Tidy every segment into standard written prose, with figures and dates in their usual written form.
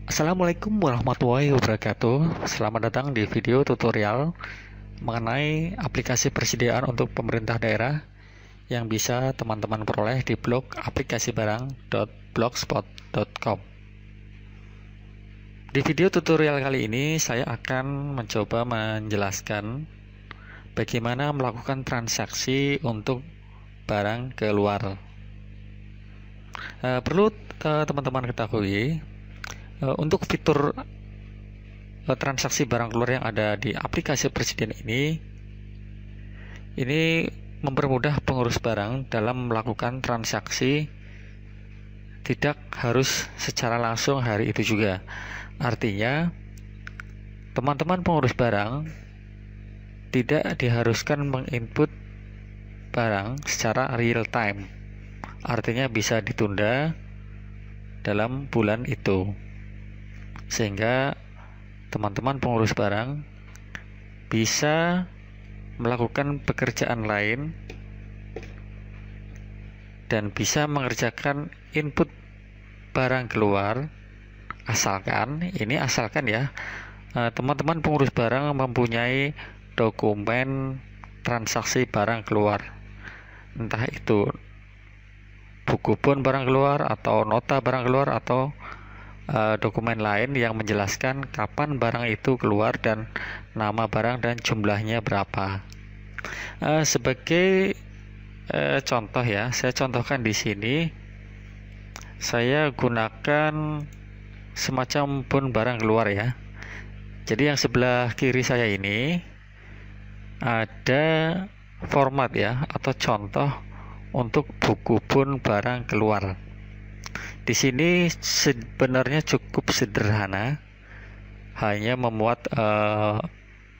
Assalamualaikum warahmatullahi wabarakatuh. Selamat datang di video tutorial mengenai aplikasi persediaan untuk pemerintah daerah yang bisa teman-teman peroleh di blog aplikasibarang.blogspot.com. Di video tutorial kali ini saya akan mencoba menjelaskan bagaimana melakukan transaksi untuk barang keluar. Perlu teman-teman ketahui, untuk fitur transaksi barang keluar yang ada di aplikasi persediaan ini mempermudah pengurus barang dalam melakukan transaksi tidak harus secara langsung hari itu juga. Artinya, teman-teman pengurus barang tidak diharuskan menginput barang secara real time. Artinya bisa ditunda dalam bulan itu, sehingga teman-teman pengurus barang bisa melakukan pekerjaan lain dan bisa mengerjakan input barang keluar asalkan ya teman-teman pengurus barang mempunyai dokumen transaksi barang keluar, entah itu buku pun barang keluar atau nota barang keluar atau dokumen lain yang menjelaskan kapan barang itu keluar dan nama barang dan jumlahnya berapa. Sebagai contoh ya, saya contohkan di sini. Saya gunakan semacam pun barang keluar ya. Jadi yang sebelah kiri saya ini ada format ya atau contoh untuk buku pun barang keluar. Di sini sebenarnya cukup sederhana, hanya memuat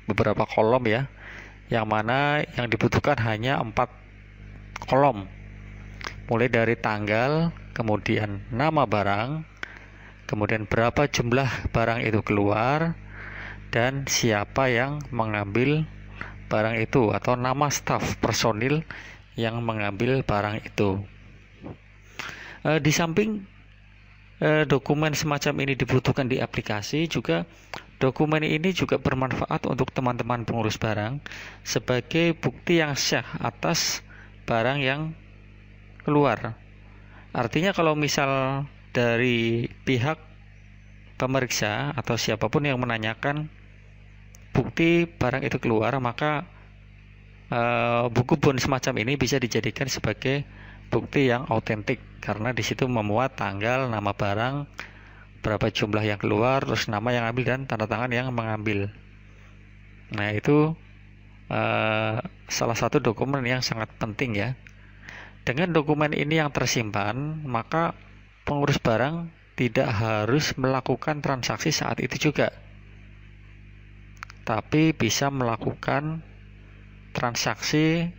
beberapa kolom ya, yang mana yang dibutuhkan hanya 4 kolom, mulai dari tanggal, kemudian nama barang, kemudian berapa jumlah barang itu keluar, dan siapa yang mengambil barang itu atau nama staf personil yang mengambil barang itu. Di samping dokumen semacam ini dibutuhkan di aplikasi, juga dokumen ini juga bermanfaat untuk teman-teman pengurus barang sebagai bukti yang sah atas barang yang keluar. Artinya kalau misal dari pihak pemeriksa atau siapapun yang menanyakan bukti barang itu keluar, maka buku pun semacam ini bisa dijadikan sebagai bukti yang autentik, karena di situ memuat tanggal, nama barang, berapa jumlah yang keluar, terus nama yang ambil dan tanda tangan yang mengambil. Nah, itu salah satu dokumen yang sangat penting ya. Dengan dokumen ini yang tersimpan, maka pengurus barang tidak harus melakukan transaksi saat itu juga, tapi bisa melakukan transaksi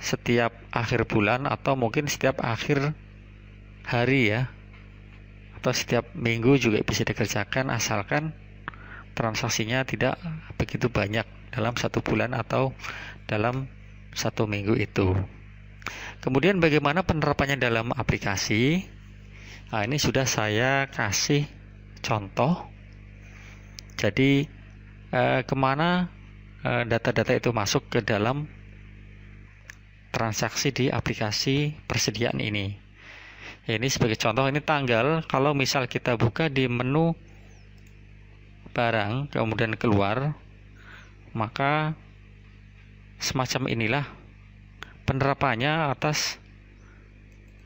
setiap akhir bulan atau mungkin setiap akhir hari ya, atau setiap minggu juga bisa dikerjakan, asalkan transaksinya tidak begitu banyak dalam 1 bulan atau dalam 1 minggu itu. Kemudian bagaimana penerapannya dalam aplikasi? Nah, ini sudah saya kasih contoh. Jadi kemana data-data itu masuk ke dalam transaksi di aplikasi persediaan ini. Ini sebagai contoh, ini tanggal. Kalau misal kita buka di menu barang kemudian keluar, maka semacam inilah penerapannya atas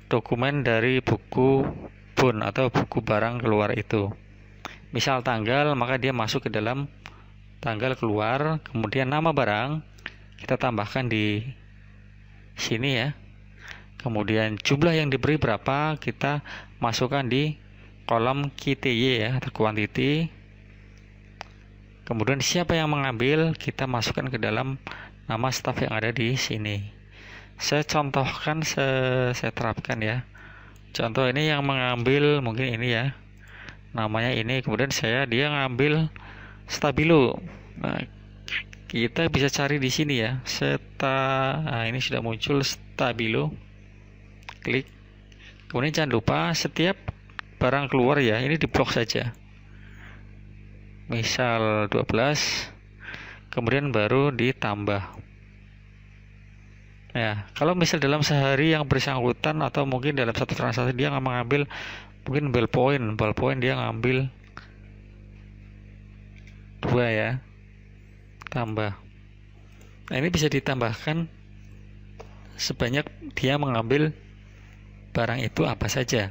dokumen dari buku pun atau buku barang keluar itu. Misal tanggal, maka dia masuk ke dalam tanggal keluar, kemudian nama barang kita tambahkan di sini ya. Kemudian jumlah yang diberi berapa kita masukkan di kolom QTY ya atau quantity. Kemudian siapa yang mengambil kita masukkan ke dalam nama staf yang ada di sini. Saya contohkan, saya terapkan ya. Contoh ini yang mengambil mungkin ini ya, namanya ini, kemudian dia ngambil stabilo. Nah, kita bisa cari di sini ya, nah, ini sudah muncul stabilo. Klik. Kemudian jangan lupa setiap barang keluar ya, ini diblok saja. Misal 12, kemudian baru ditambah. Ya, kalau misal dalam sehari yang bersangkutan atau mungkin dalam satu transaksi dia nggak mengambil mungkin ballpoint dia ngambil 2 ya, tambah. Nah, ini bisa ditambahkan sebanyak dia mengambil barang itu apa saja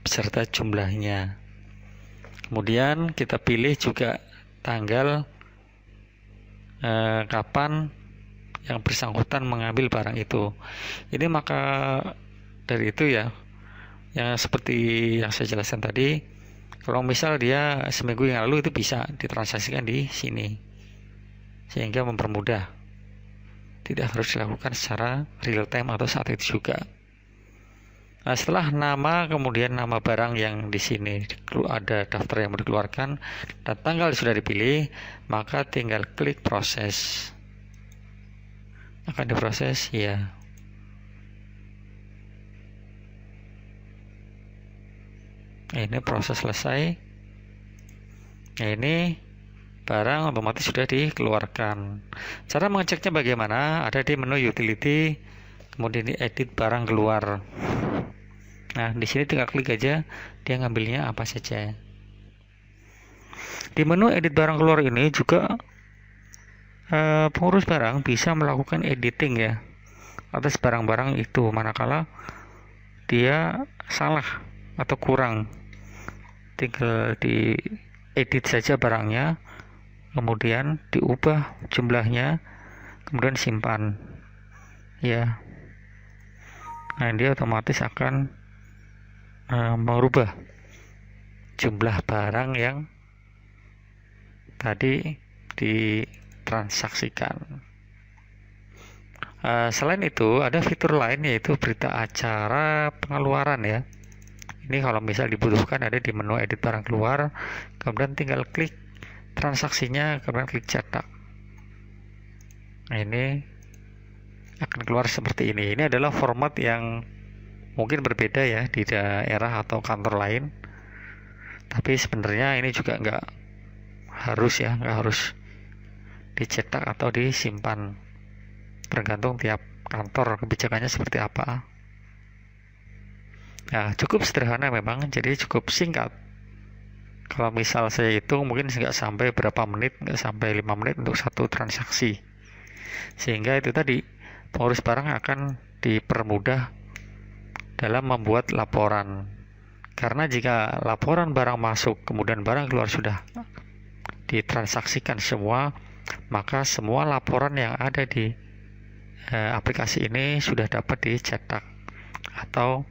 beserta jumlahnya. Kemudian kita pilih juga tanggal kapan yang bersangkutan mengambil barang itu. Ini maka dari itu ya, yang seperti yang saya jelaskan tadi, kalau misal dia seminggu yang lalu itu bisa ditransaksikan di sini, sehingga mempermudah, tidak harus dilakukan secara real time atau saat itu juga. Nah, setelah nama, kemudian nama barang yang di sini ada daftar yang mau dikeluarkan dan tanggal sudah dipilih, maka tinggal klik proses. Akan diproses ya. Ini proses selesai. Nah, ini barang otomatis sudah dikeluarkan. Cara mengeceknya bagaimana? Ada di menu utility, kemudian di edit barang keluar. Nah, di sini tinggal klik aja, dia ngambilnya apa saja. Di menu edit barang keluar ini juga pengurus barang bisa melakukan editing ya atas barang-barang itu manakala dia salah atau kurang. Tinggal di edit saja barangnya, kemudian diubah jumlahnya, kemudian simpan ya. Nah, dia otomatis akan merubah jumlah barang yang tadi ditransaksikan. Selain itu ada fitur lain yaitu berita acara pengeluaran ya. Ini kalau misal dibutuhkan ada di menu edit barang keluar, kemudian tinggal klik transaksinya, kemudian klik cetak. Nah, ini akan keluar seperti ini. Ini adalah format yang mungkin berbeda ya di daerah atau kantor lain, tapi sebenarnya ini juga nggak harus dicetak atau disimpan, tergantung tiap kantor kebijakannya seperti apa. Nah, cukup sederhana memang, jadi cukup singkat. Kalau misal saya hitung mungkin nggak sampai berapa menit, nggak sampai 5 menit untuk satu transaksi, sehingga itu tadi pengurus barang akan dipermudah dalam membuat laporan. Karena jika laporan barang masuk kemudian barang keluar sudah ditransaksikan semua, maka semua laporan yang ada di aplikasi ini sudah dapat dicetak atau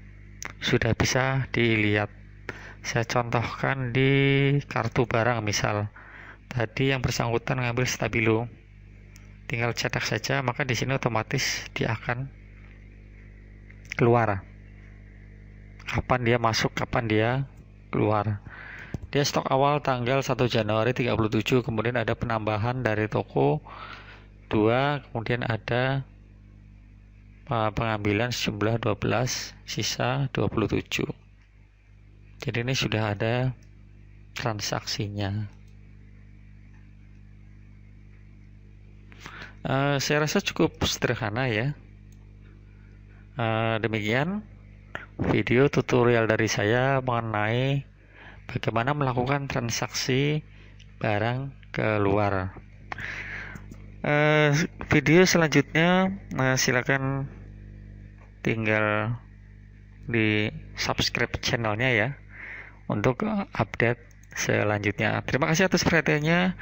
sudah bisa dilihat. Saya contohkan di kartu barang, misal tadi yang bersangkutan ngambil stabilo, tinggal cetak saja, maka di sini otomatis dia akan keluar kapan dia masuk, kapan dia keluar. Dia stok awal tanggal 1 Januari 37, kemudian ada penambahan dari toko 2, kemudian ada pengambilan sejumlah 12, sisa 27. Jadi ini sudah ada transaksinya. Saya rasa cukup sederhana ya. Demikian video tutorial dari saya mengenai bagaimana melakukan transaksi barang keluar. Video selanjutnya silakan tinggal di subscribe channelnya ya untuk update selanjutnya. Terima kasih atas perhatiannya.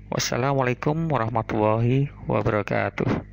Wassalamualaikum warahmatullahi wabarakatuh.